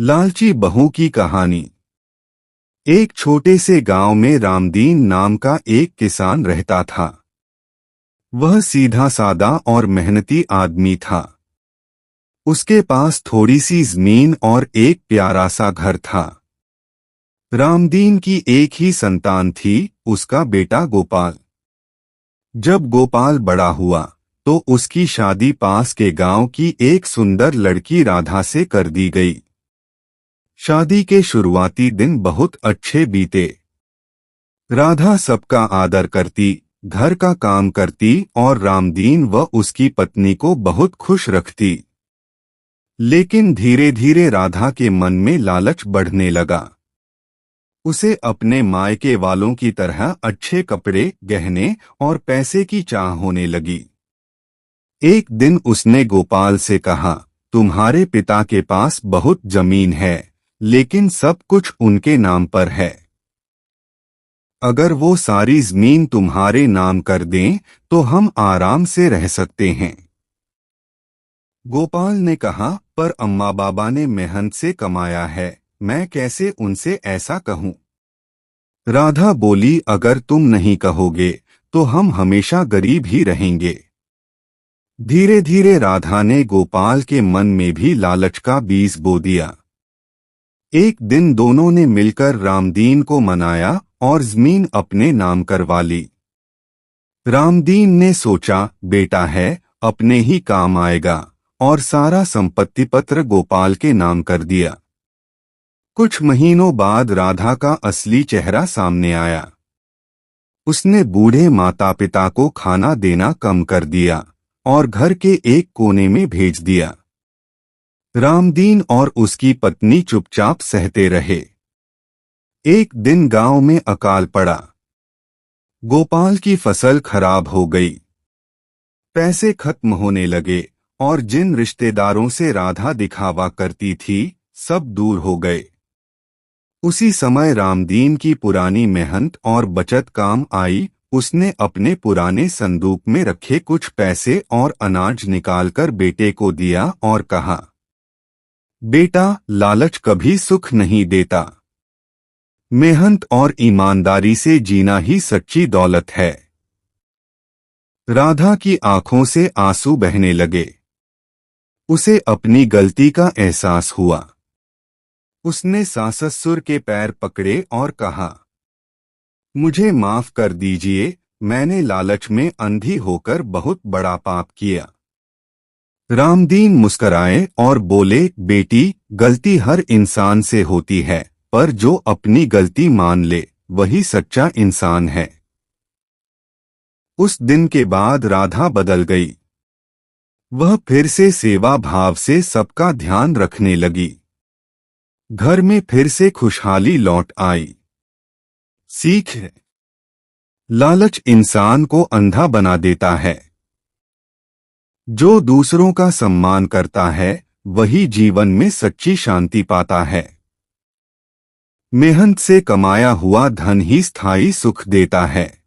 लालची बहू की कहानी। एक छोटे से गांव में रामदीन नाम का एक किसान रहता था। वह सीधा सादा और मेहनती आदमी था। उसके पास थोड़ी सी जमीन और एक प्यारा सा घर था। रामदीन की एक ही संतान थी, उसका बेटा गोपाल। जब गोपाल बड़ा हुआ तो उसकी शादी पास के गांव की एक सुंदर लड़की राधा से कर दी गई। शादी के शुरुआती दिन बहुत अच्छे बीते। राधा सबका आदर करती, घर का काम करती और रामदीन व उसकी पत्नी को बहुत खुश रखती। लेकिन धीरे धीरे राधा के मन में लालच बढ़ने लगा। उसे अपने मायके वालों की तरह अच्छे कपड़े, गहने और पैसे की चाह होने लगी। एक दिन उसने गोपाल से कहा, तुम्हारे पिता के पास बहुत जमीन है, लेकिन सब कुछ उनके नाम पर है। अगर वो सारी जमीन तुम्हारे नाम कर दें तो हम आराम से रह सकते हैं। गोपाल ने कहा, पर अम्मा बाबा ने मेहनत से कमाया है, मैं कैसे उनसे ऐसा कहूं। राधा बोली, अगर तुम नहीं कहोगे तो हम हमेशा गरीब ही रहेंगे। धीरे धीरे राधा ने गोपाल के मन में भी लालच का बीज बो दिया। एक दिन दोनों ने मिलकर रामदीन को मनाया और जमीन अपने नाम करवा ली। रामदीन ने सोचा, बेटा है, अपने ही काम आएगा, और सारा संपत्ति पत्र गोपाल के नाम कर दिया। कुछ महीनों बाद राधा का असली चेहरा सामने आया। उसने बूढ़े माता पिता को खाना देना कम कर दिया और घर के एक कोने में भेज दिया। रामदीन और उसकी पत्नी चुपचाप सहते रहे। एक दिन गांव में अकाल पड़ा। गोपाल की फसल खराब हो गई। पैसे खत्म होने लगे और जिन रिश्तेदारों से राधा दिखावा करती थी, सब दूर हो गए। उसी समय रामदीन की पुरानी मेहनत और बचत काम आई। उसने अपने पुराने संदूक में रखे कुछ पैसे और अनाज निकालकर बेटे को दिया और कहा, बेटा, लालच कभी सुख नहीं देता। मेहनत और ईमानदारी से जीना ही सच्ची दौलत है। राधा की आंखों से आंसू बहने लगे। उसे अपनी गलती का एहसास हुआ। उसने सास-ससुर के पैर पकड़े और कहा, मुझे माफ कर दीजिए, मैंने लालच में अंधी होकर बहुत बड़ा पाप किया। रामदीन मुस्कराए और बोले, बेटी, गलती हर इंसान से होती है, पर जो अपनी गलती मान ले वही सच्चा इंसान है। उस दिन के बाद राधा बदल गई। वह फिर से सेवा भाव से सबका ध्यान रखने लगी। घर में फिर से खुशहाली लौट आई। सीख, लालच इंसान को अंधा बना देता है। जो दूसरों का सम्मान करता है वही जीवन में सच्ची शांति पाता है। मेहनत से कमाया हुआ धन ही स्थायी सुख देता है।